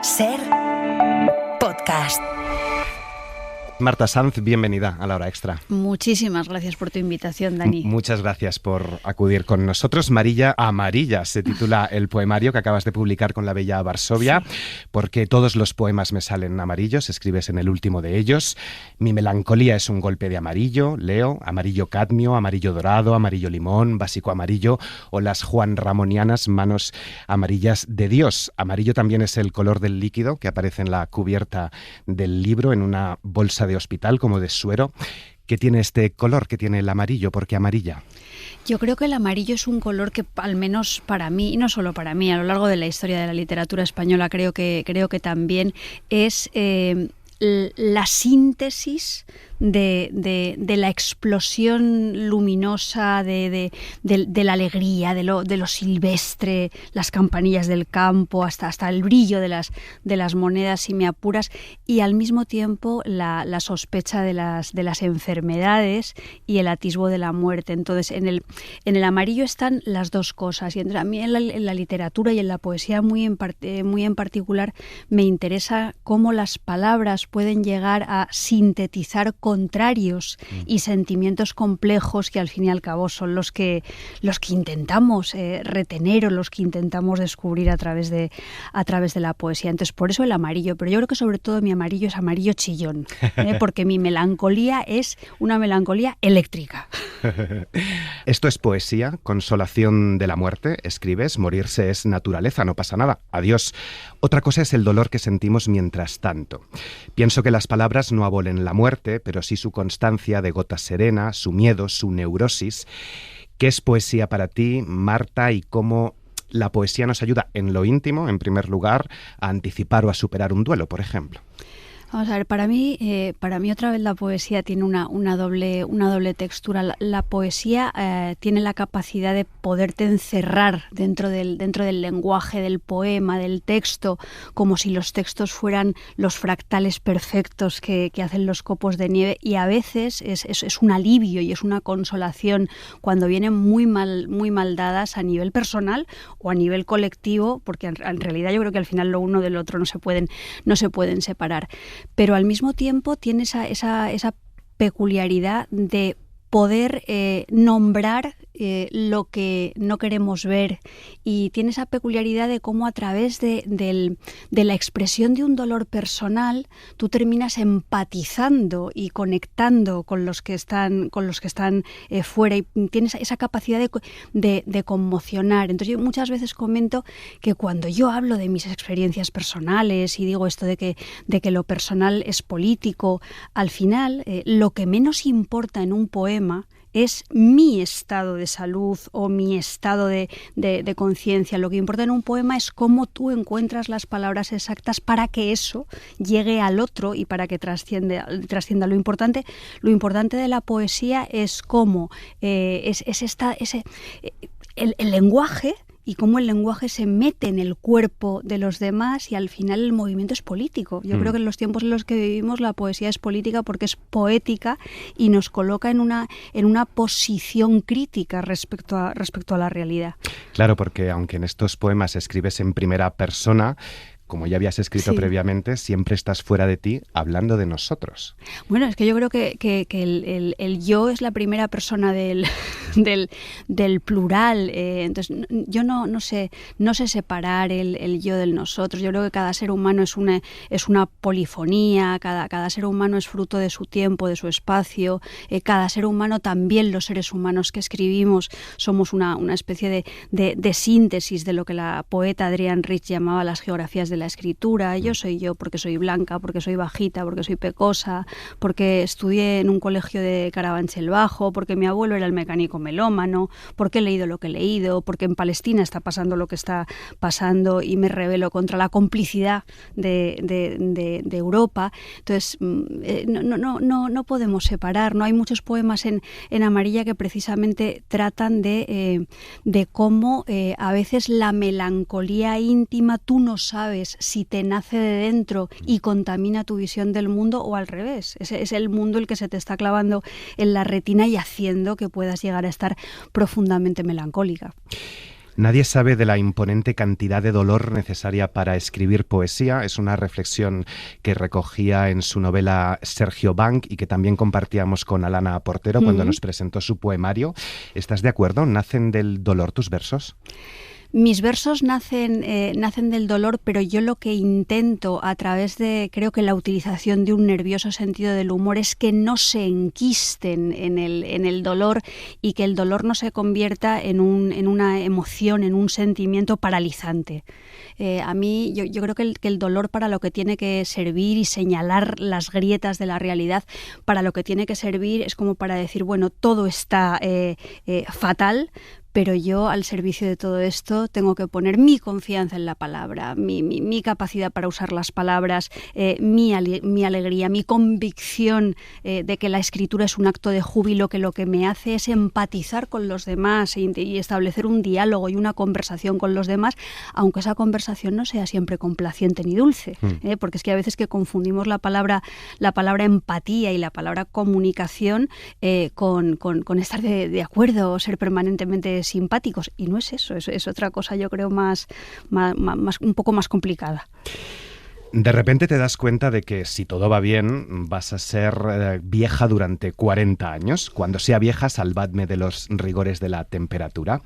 Ser podcast. Marta Sanz, bienvenida a La Hora Extra. Muchísimas gracias por tu invitación, Dani. Muchas gracias por acudir con nosotros. Marilla Amarilla se titula el poemario que acabas de publicar con la bella Varsovia, sí. Porque todos los poemas me salen amarillos, escribes en el último de ellos. Mi melancolía es un golpe de amarillo, leo, amarillo cadmio, amarillo dorado, amarillo limón, básico amarillo o las juanramonianas manos amarillas de Dios. Amarillo también es el color del líquido que aparece en la cubierta del libro en una bolsa de hospital como de suero. ¿Qué tiene este color? ¿Qué tiene el amarillo? ¿Por qué amarilla? Yo creo que el amarillo es un color que, al menos para mí, y no solo para mí, a lo largo de la historia de la literatura española, creo que también es la síntesis de la explosión luminosa, de la alegría, de lo silvestre, las campanillas del campo, hasta el brillo de las monedas, si me apuras, y al mismo tiempo la sospecha de las enfermedades y el atisbo de la muerte. Entonces, en el amarillo están las dos cosas, y a mí en la literatura y en la poesía muy en particular me interesa cómo las palabras pueden llegar a sintetizar contrarios y sentimientos complejos que al fin y al cabo son los que intentamos retener o los que intentamos descubrir a través de la poesía. Entonces, por eso el amarillo, pero yo creo que sobre todo mi amarillo es amarillo chillón, porque mi melancolía es una melancolía eléctrica. Esto es poesía, consolación de la muerte, escribes, morirse es naturaleza, no pasa nada, adiós. Otra cosa es el dolor que sentimos mientras tanto. Pienso que las palabras no abolen la muerte, pero sí su constancia de gota serena, su miedo, su neurosis. ¿Qué es poesía para ti, Marta, y cómo la poesía nos ayuda en lo íntimo, en primer lugar, a anticipar o a superar un duelo, por ejemplo? Vamos a ver, para mí otra vez la poesía tiene una doble textura. La poesía tiene la capacidad de poderte encerrar dentro del lenguaje del poema, del texto, como si los textos fueran los fractales perfectos que hacen los copos de nieve, y a veces es un alivio y es una consolación cuando vienen muy mal dadas a nivel personal o a nivel colectivo, porque en realidad yo creo que al final lo uno del otro no se pueden separar. Pero al mismo tiempo tiene esa peculiaridad de poder nombrar lo que no queremos ver, y tiene esa peculiaridad de cómo a través de la expresión de un dolor personal tú terminas empatizando y conectando con los que están fuera, y tienes esa capacidad de conmocionar. Entonces yo muchas veces comento que cuando yo hablo de mis experiencias personales y digo esto de que lo personal es político, al final lo que menos importa en un poema es mi estado de salud o mi estado de conciencia. Lo que importa en un poema es cómo tú encuentras las palabras exactas para que eso llegue al otro y para que trascienda. Lo importante de la poesía es cómo el lenguaje, y cómo el lenguaje se mete en el cuerpo de los demás, y al final el movimiento es político. Yo creo que en los tiempos en los que vivimos la poesía es política porque es poética y nos coloca en una posición crítica respecto a la realidad. Claro, porque aunque en estos poemas escribes en primera persona, como ya habías escrito previamente, siempre estás fuera de ti hablando de nosotros. Bueno, es que yo creo que el yo es la primera persona del plural. Entonces, yo no sé separar el yo del nosotros. Yo creo que cada ser humano es una polifonía, cada ser humano es fruto de su tiempo, de su espacio. Cada ser humano, también los seres humanos que escribimos, somos una especie de síntesis de lo que la poeta Adrienne Rich llamaba las geografías de la escritura. Yo soy yo porque soy blanca, porque soy bajita, porque soy pecosa, porque estudié en un colegio de Carabanchel Bajo, porque mi abuelo era el mecánico melómano, porque he leído lo que he leído, porque en Palestina está pasando lo que está pasando y me rebelo contra la complicidad de Europa. Entonces, no podemos separar. No hay muchos poemas en Amarilla que precisamente tratan de cómo a veces la melancolía íntima tú no sabes si te nace de dentro y contamina tu visión del mundo, o al revés. Es el mundo el que se te está clavando en la retina y haciendo que puedas llegar a estar profundamente melancólica. Nadie sabe de la imponente cantidad de dolor necesaria para escribir poesía. Es una reflexión que recogía en su novela Sergio Banc y que también compartíamos con Alana Portero cuando nos presentó su poemario. ¿Estás de acuerdo? ¿Nacen del dolor tus versos? Mis versos nacen del dolor, pero yo lo que intento a través de, creo que la utilización de un nervioso sentido del humor, es que no se enquisten en el dolor y que el dolor no se convierta en una emoción, en un sentimiento paralizante. A mí, yo creo que el dolor, para lo que tiene que servir y señalar las grietas de la realidad, para lo que tiene que servir es como para decir, bueno, todo está fatal, pero yo, al servicio de todo esto, tengo que poner mi confianza en la palabra, mi capacidad para usar las palabras, mi alegría, mi convicción de que la escritura es un acto de júbilo, que lo que me hace es empatizar con los demás y establecer un diálogo y una conversación con los demás, aunque esa conversación no sea siempre complaciente ni dulce, porque es que a veces que confundimos la palabra empatía y la palabra comunicación con estar de acuerdo o ser permanentemente simpáticos, y no es eso, es otra cosa, yo creo, más un poco más complicada. De repente te das cuenta de que si todo va bien vas a ser vieja durante 40 años. Cuando sea vieja, salvadme de los rigores de la temperatura.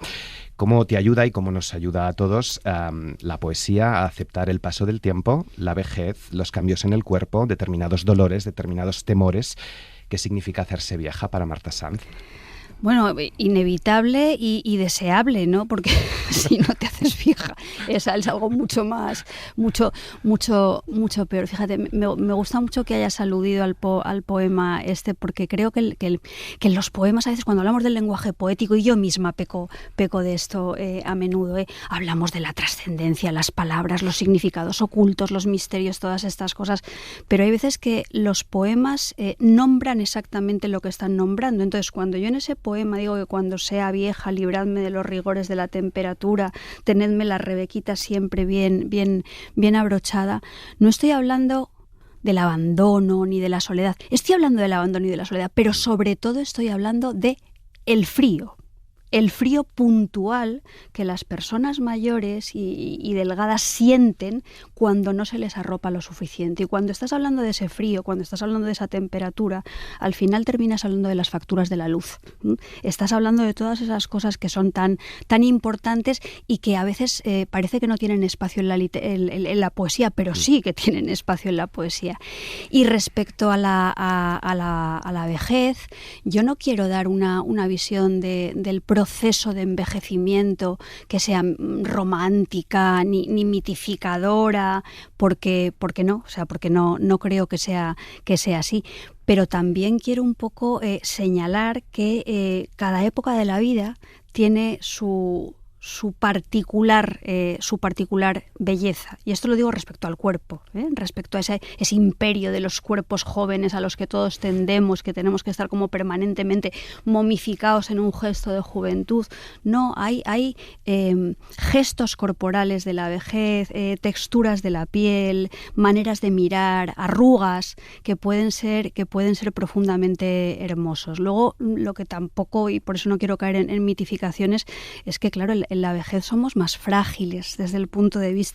¿Cómo te ayuda y cómo nos ayuda a todos la poesía a aceptar el paso del tiempo, la vejez, los cambios en el cuerpo, determinados dolores, determinados temores? ¿Qué significa hacerse vieja para Marta Sanz? Bueno, inevitable y deseable, ¿no? Porque si no te haces vieja es algo mucho peor. Fíjate, me gusta mucho que hayas aludido al poema este, porque creo que en los poemas, a veces cuando hablamos del lenguaje poético, y yo misma peco de esto a menudo, hablamos de la trascendencia, las palabras, los significados ocultos, los misterios, todas estas cosas, pero hay veces que los poemas nombran exactamente lo que están nombrando. Entonces, cuando yo en ese poema digo que cuando sea vieja, libradme de los rigores de la temperatura, tenedme la rebequita siempre bien abrochada, no estoy hablando del abandono ni de la soledad. Estoy hablando del abandono y de la soledad, pero sobre todo estoy hablando de el frío puntual que las personas mayores y delgadas sienten cuando no se les arropa lo suficiente. Y cuando estás hablando de ese frío, cuando estás hablando de esa temperatura, al final terminas hablando de las facturas de la luz. Estás hablando de todas esas cosas que son tan importantes y que a veces parece que no tienen espacio en la poesía, pero sí que tienen espacio en la poesía. Y respecto a la vejez, yo no quiero dar una visión del proceso de envejecimiento que sea romántica ni mitificadora, porque no, o sea, porque no creo que sea así. Pero también quiero un poco señalar que cada época de la vida tiene su particular belleza. Y esto lo digo respecto al cuerpo, respecto a ese imperio de los cuerpos jóvenes a los que todos tendemos, que tenemos que estar como permanentemente momificados en un gesto de juventud. No, hay gestos corporales de la vejez, texturas de la piel, maneras de mirar, arrugas que pueden ser profundamente hermosos. Luego, lo que tampoco, y por eso no quiero caer en mitificaciones, es que, claro, en la vejez somos más frágiles desde el punto de vista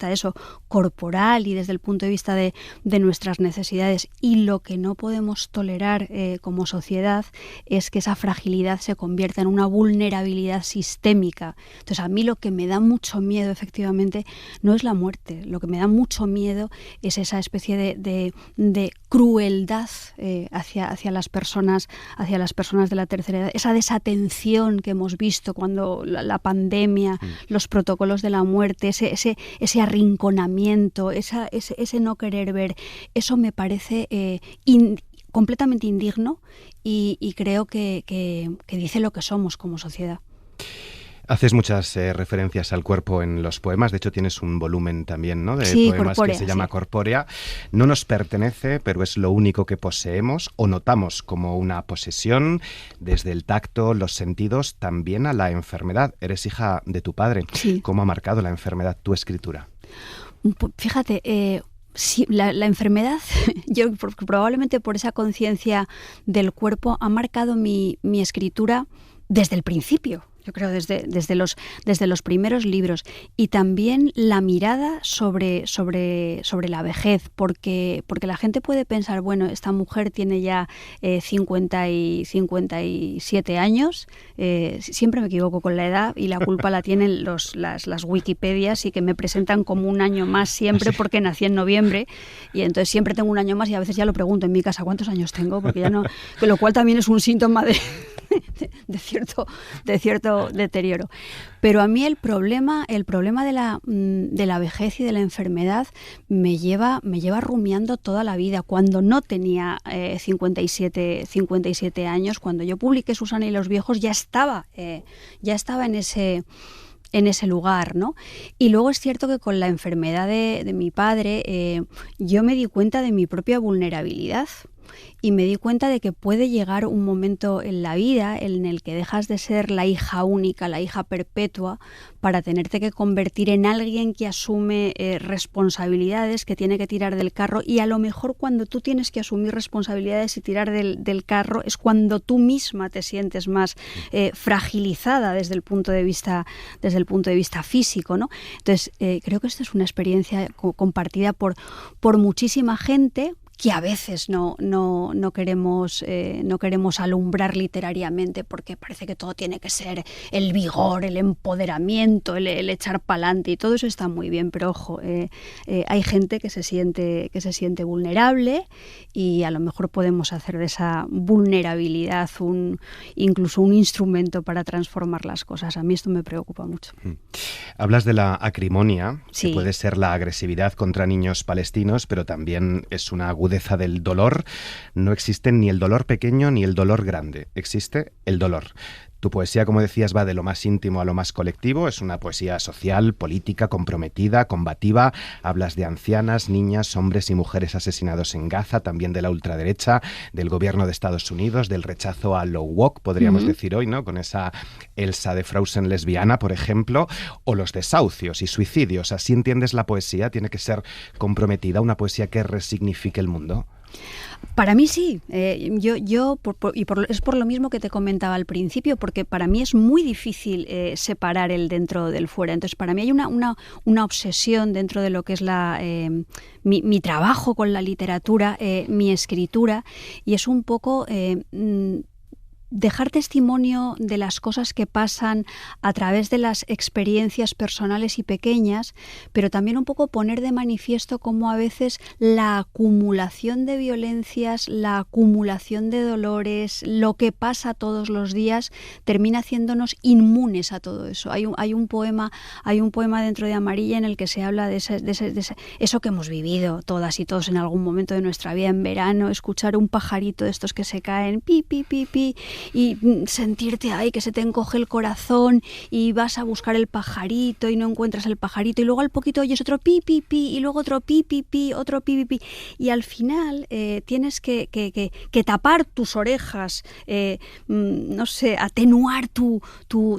corporal y desde el punto de vista de nuestras necesidades, y lo que no podemos tolerar como sociedad es que esa fragilidad se convierta en una vulnerabilidad sistémica. Entonces, a mí lo que me da mucho miedo, efectivamente, no es la muerte. Lo que me da mucho miedo es esa especie de crueldad hacia las personas de la tercera edad, esa desatención que hemos visto cuando la pandemia, los protocolos de la muerte, ese arrinconamiento, ese no querer ver. Eso me parece completamente indigno y creo que dice lo que somos como sociedad. Haces muchas referencias al cuerpo en los poemas. De hecho, tienes un volumen también, ¿no?, de poemas corpórea, que se llama Corpórea. No nos pertenece, pero es lo único que poseemos o notamos como una posesión, desde el tacto, los sentidos, también a la enfermedad. Eres hija de tu padre. Sí. ¿Cómo ha marcado la enfermedad tu escritura? Fíjate, sí, la enfermedad, yo probablemente por esa conciencia del cuerpo, ha marcado mi escritura desde el principio. yo creo desde los primeros libros, y también la mirada sobre la vejez, porque la gente puede pensar, bueno, esta mujer tiene ya 57 años, siempre me equivoco con la edad y la culpa la tienen las Wikipedias, y que me presentan como un año más siempre porque nací en noviembre, y entonces siempre tengo un año más, y a veces ya lo pregunto en mi casa, ¿cuántos años tengo? Porque ya no, lo cual también es un síntoma de cierto deterioro. Pero a mí el problema de la vejez y de la enfermedad me lleva rumiando toda la vida. Cuando no tenía 57 años, cuando yo publiqué Susana y los viejos, ya estaba en ese lugar, ¿no? Y luego es cierto que con la enfermedad de mi padre, yo me di cuenta de mi propia vulnerabilidad. Y me di cuenta de que puede llegar un momento en la vida en el que dejas de ser la hija única, la hija perpetua, para tenerte que convertir en alguien que asume responsabilidades, que tiene que tirar del carro, y a lo mejor cuando tú tienes que asumir responsabilidades y tirar del carro es cuando tú misma te sientes más fragilizada desde el punto de vista físico, ¿no? Entonces creo que esta es una experiencia compartida por muchísima gente, que a veces no queremos alumbrar literariamente, porque parece que todo tiene que ser el vigor, el empoderamiento, el echar pa'lante, y todo eso está muy bien, pero ojo, hay gente que se siente vulnerable, y a lo mejor podemos hacer de esa vulnerabilidad incluso un instrumento para transformar las cosas. A mí esto me preocupa mucho. Hablas de la acrimonia, sí, que puede ser la agresividad contra niños palestinos, pero también es una agudeza del dolor. No existe ni el dolor pequeño ni el dolor grande, existe el dolor. Tu poesía, como decías, va de lo más íntimo a lo más colectivo. Es una poesía social, política, comprometida, combativa. Hablas de ancianas, niñas, hombres y mujeres asesinados en Gaza, también de la ultraderecha, del gobierno de Estados Unidos, del rechazo a lo woke, podríamos decir hoy, ¿no? Con esa Elsa de Frozen lesbiana, por ejemplo, o los desahucios y suicidios. ¿Así entiendes la poesía? ¿Tiene que ser comprometida, una poesía que resignifique el mundo? Para mí sí. Es por lo mismo que te comentaba al principio, porque para mí es muy difícil separar el dentro del fuera. Entonces, para mí hay una obsesión dentro de lo que es mi trabajo con la literatura, mi escritura, y es un poco dejar testimonio de las cosas que pasan a través de las experiencias personales y pequeñas, pero también un poco poner de manifiesto cómo a veces la acumulación de violencias, la acumulación de dolores, lo que pasa todos los días, termina haciéndonos inmunes a todo eso. Hay un poema dentro de Amarilla en el que se habla de eso que hemos vivido todas y todos en algún momento de nuestra vida, en verano, escuchar un pajarito de estos que se caen, pi, pi, pi, pi, y sentirte ahí que se te encoge el corazón, y vas a buscar el pajarito y no encuentras el pajarito, y luego al poquito oyes otro pi, pi, pi, y luego otro pi, pi, pi, otro pi, pi, pi, y al final tienes que tapar tus orejas, no sé, atenuar tu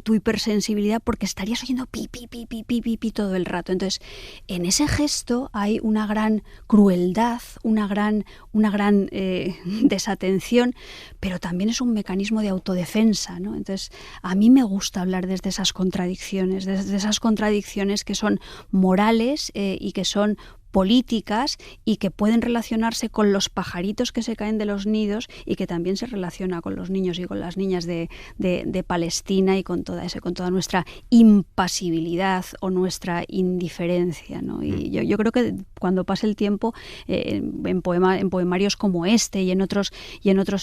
hipersensibilidad, porque estarías oyendo pi, pi, pi, pi, pi, pi, pi todo el rato. Entonces, en ese gesto hay una gran crueldad, una gran desatención, pero también es un mecanismo de autodefensa, ¿no? Entonces, a mí me gusta hablar desde esas contradicciones, que son morales y que son políticas, y que pueden relacionarse con los pajaritos que se caen de los nidos, y que también se relaciona con los niños y con las niñas de Palestina, y con toda nuestra impasibilidad o nuestra indiferencia, ¿no? Y yo creo que cuando pase el tiempo, en poemarios como este y en otros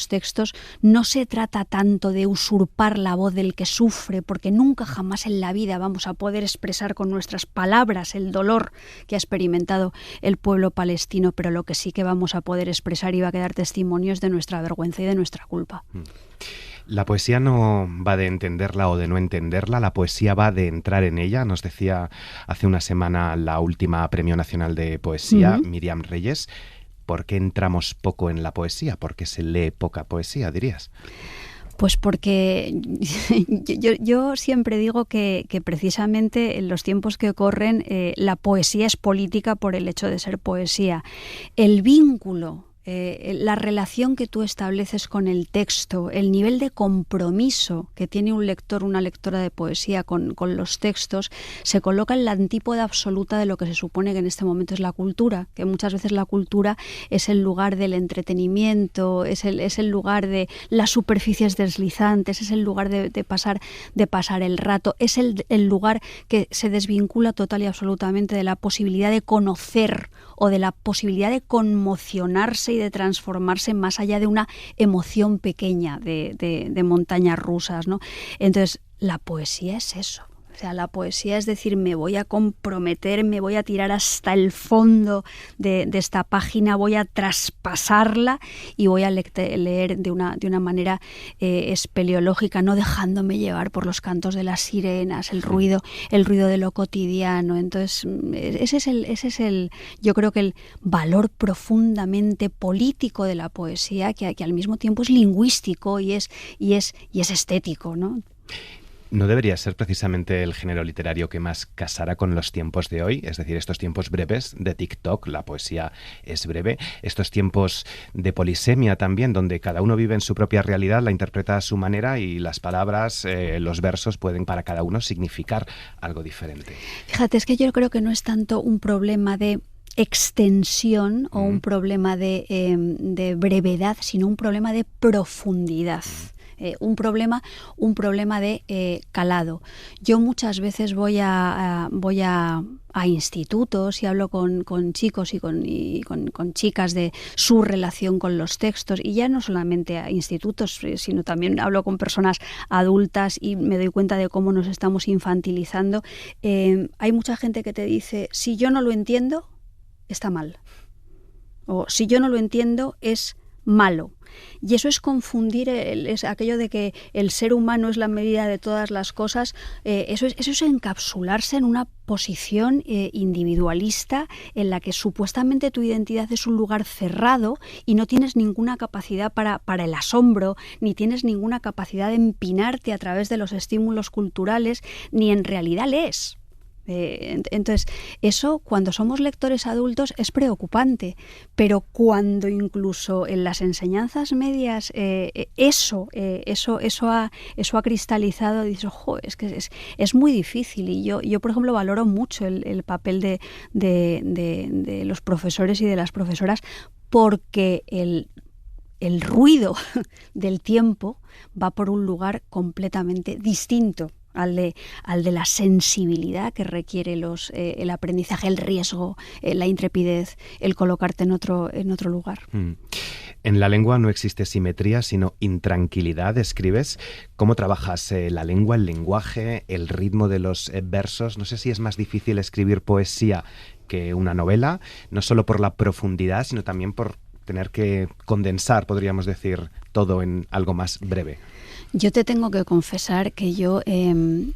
textos, no se trata tanto de usurpar la voz del que sufre, porque nunca jamás en la vida vamos a poder expresar con nuestras palabras el dolor que ha experimentado el pueblo palestino, pero lo que sí que vamos a poder expresar y va a quedar testimonios de nuestra vergüenza y de nuestra culpa. La poesía no va de entenderla o de no entenderla, la poesía va de entrar en ella. Nos decía hace una semana la última Premio Nacional de Poesía, Miriam Reyes. ¿Por qué entramos poco en la poesía? ¿Por qué se lee poca poesía, dirías? Pues porque yo siempre digo que precisamente en los tiempos que corren la poesía es política por el hecho de ser poesía. El vínculo la relación que tú estableces con el texto, el nivel de compromiso que tiene un lector, una lectora de poesía con los textos, se coloca en la antípoda absoluta de lo que se supone que en este momento es la cultura, que muchas veces la cultura es el lugar del entretenimiento, es el lugar de las superficies deslizantes, es el lugar de pasar el rato, es el lugar que se desvincula total y absolutamente de la posibilidad de conocer o de la posibilidad de conmocionarse y de transformarse más allá de una emoción pequeña de montañas rusas, ¿no? Entonces, la poesía es eso. O sea, la poesía es decir, me voy a comprometer, me voy a tirar hasta el fondo de esta página, voy a traspasarla y voy a leer de una manera espeleológica, no dejándome llevar por los cantos de las sirenas, el ruido de lo cotidiano. Entonces, ese es el yo creo que el valor profundamente político de la poesía, que al mismo tiempo es lingüístico y es estético, ¿no? ¿No debería ser precisamente el género literario que más casara con los tiempos de hoy? Es decir, estos tiempos breves de TikTok, la poesía es breve, estos tiempos de polisemia también, donde cada uno vive en su propia realidad, la interpreta a su manera y las palabras, los versos pueden para cada uno significar algo diferente. Fíjate, es que yo creo que no es tanto un problema de extensión o un problema de brevedad, sino un problema de profundidad. Un problema de calado. Yo muchas veces voy a institutos y hablo con chicos y con chicas de su relación con los textos, y ya no solamente a institutos, sino también hablo con personas adultas y me doy cuenta de cómo nos estamos infantilizando. Hay mucha gente que te dice, si yo no lo entiendo, está mal. O si yo no lo entiendo, es malo. Y eso es confundir es aquello de que el ser humano es la medida de todas las cosas. Eso es encapsularse en una posición individualista en la que supuestamente tu identidad es un lugar cerrado y no tienes ninguna capacidad para el asombro, ni tienes ninguna capacidad de empinarte a través de los estímulos culturales, ni en realidad lees. Entonces, eso cuando somos lectores adultos es preocupante, pero cuando incluso en las enseñanzas medias eso ha cristalizado, dices, ojo, es que es muy difícil. Y yo por ejemplo valoro mucho el papel de los profesores y de las profesoras, porque el ruido del tiempo va por un lugar completamente distinto al de la sensibilidad que requiere el aprendizaje, el riesgo, la intrepidez, el colocarte en otro lugar. En la lengua no existe simetría, sino intranquilidad, escribes. ¿Cómo trabajas la lengua, el lenguaje, el ritmo de los versos? No sé si es más difícil escribir poesía que una novela, no solo por la profundidad, sino también por tener que condensar, podríamos decir, todo en algo más breve. Yo te tengo que confesar que yo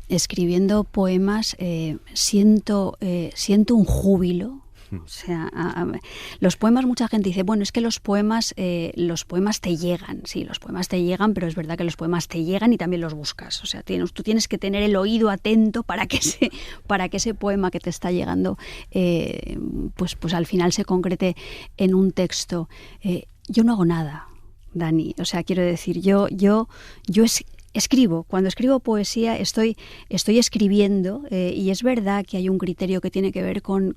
escribiendo poemas siento un júbilo. O sea, los poemas, mucha gente dice, bueno, es que los poemas te llegan. Sí, los poemas te llegan, pero es verdad que los poemas te llegan y también los buscas. O sea, tú tienes que tener el oído atento para que ese poema que te está llegando pues al final se concrete en un texto. Yo no hago nada, Dani. O sea, quiero decir, yo escribo. Cuando escribo poesía estoy escribiendo y es verdad que hay un criterio que tiene que ver con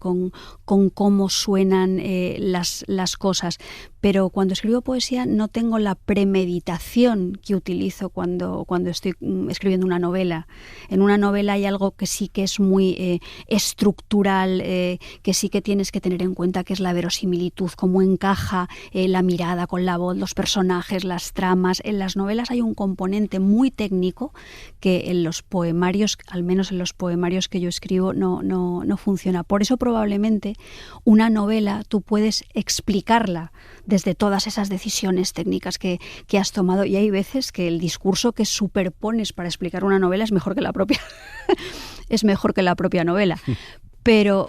cómo suenan las cosas, pero cuando escribo poesía no tengo la premeditación que utilizo cuando estoy escribiendo una novela. En una novela hay algo que sí que es muy estructural, que sí que tienes que tener en cuenta, que es la verosimilitud, cómo encaja la mirada con la voz, los personajes, las tramas. En las novelas hay un componente muy técnico que en los poemarios, al menos en los poemarios que yo escribo, no funciona. Por eso probablemente una novela tú puedes explicarla desde todas esas decisiones técnicas que has tomado, y hay veces que el discurso que superpones para explicar una novela es mejor que la propia es mejor que la propia novela. Pero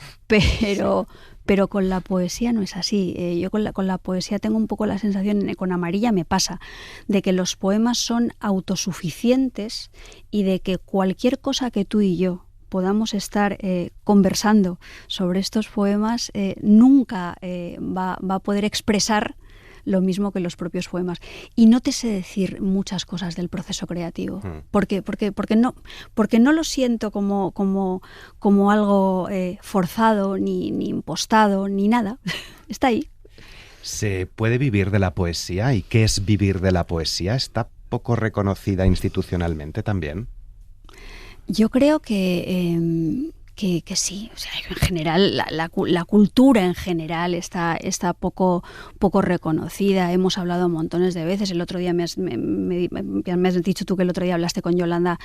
con la poesía no es así. Yo con la poesía tengo un poco la sensación, con Amarilla me pasa, de que los poemas son autosuficientes y de que cualquier cosa que tú y yo podamos estar conversando sobre estos poemas nunca va a poder expresar lo mismo que los propios poemas. Y no te sé decir muchas cosas del proceso creativo, porque no lo siento como algo forzado, ni impostado, ni nada. Está ahí. ¿Se puede vivir de la poesía? ¿Y qué es vivir de la poesía? ¿Está poco reconocida institucionalmente también? Yo creo que sí, o sea, en general la cultura en general está poco reconocida. Hemos hablado montones de veces. El otro día me has dicho tú que el otro día hablaste con Yolanda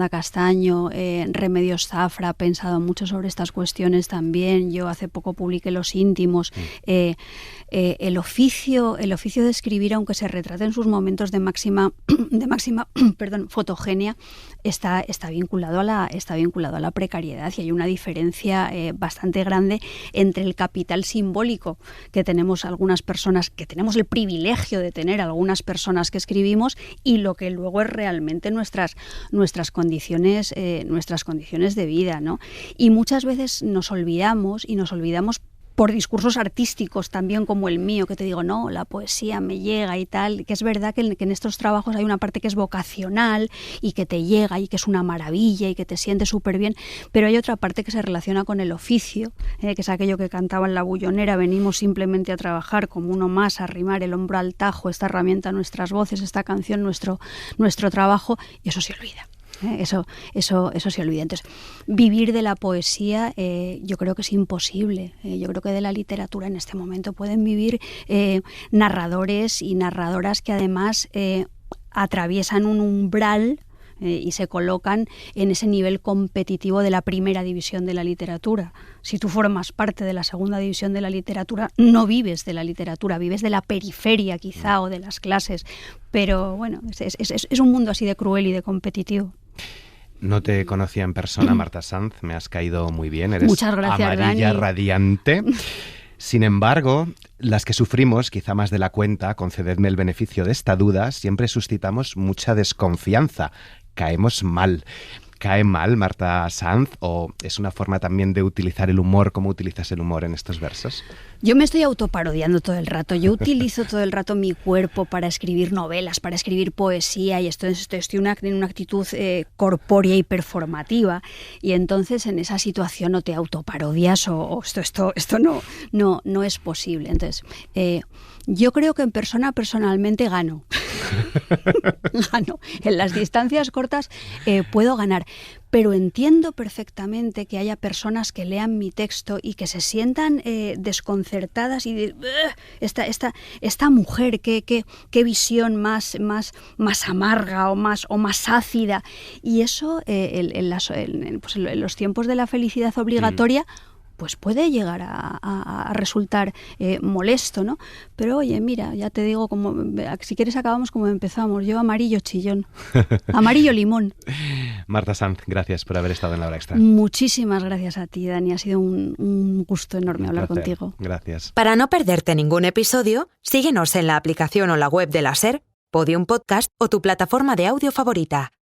Castaño, Remedios Zafra ha pensado mucho sobre estas cuestiones también. Yo hace poco publiqué Los íntimos. El oficio de escribir, aunque se retrate en sus momentos de máxima fotogenia, está vinculado a la precariedad, y hay una diferencia bastante grande entre el capital simbólico que tenemos algunas personas, que tenemos el privilegio de tener algunas personas que escribimos, y lo que luego es realmente nuestras condiciones de vida, ¿no? Y muchas veces nos olvidamos por discursos artísticos también como el mío, que te digo, no, la poesía me llega y tal, que es verdad que en estos trabajos hay una parte que es vocacional y que te llega y que es una maravilla y que te sientes súper bien, pero hay otra parte que se relaciona con el oficio, que es aquello que cantaba en La Bullonera: venimos simplemente a trabajar como uno más, a arrimar el hombro al tajo, esta herramienta nuestras voces, esta canción nuestro trabajo, y eso se olvida. Eso se olvida. Entonces, vivir de la poesía yo creo que es imposible. Yo creo que de la literatura en este momento pueden vivir narradores y narradoras que además atraviesan un umbral y se colocan en ese nivel competitivo de la primera división de la literatura. Si tú formas parte de la segunda división de la literatura, no vives de la literatura, vives de la periferia quizá, o de las clases. Pero bueno, es un mundo así de cruel y de competitivo. No te conocía en persona, Marta Sanz, me has caído muy bien, eres Muchas gracias, amarilla, Dani. radiante. Sin embargo, las que sufrimos, quizá más de la cuenta, concededme el beneficio de esta duda, siempre suscitamos mucha desconfianza. Caemos mal. ¿Cae mal Marta Sanz, o es una forma también de utilizar el humor como utilizas el humor en estos versos? Yo me estoy autoparodiando todo el rato. Yo utilizo todo el rato mi cuerpo para escribir novelas, para escribir poesía, y estoy en una actitud corpórea y performativa. Y entonces en esa situación no te autoparodias o esto no es posible. Entonces, yo creo que en persona personalmente gano. Gano. En las distancias cortas puedo ganar. Pero entiendo perfectamente que haya personas que lean mi texto y que se sientan desconcertadas y de esta mujer, qué visión más amarga o más ácida. Y eso en los tiempos de la felicidad obligatoria pues puede llegar a resultar molesto, ¿no? Pero oye, mira, ya te digo, si quieres acabamos como empezamos. Yo amarillo chillón, amarillo limón. Marta Sanz, gracias por haber estado en La Hora Extra. Muchísimas gracias a ti, Dani. Ha sido un gusto enorme hablar contigo. Gracias. Para no perderte ningún episodio, síguenos en la aplicación o la web de la SER, Podium Podcast o tu plataforma de audio favorita.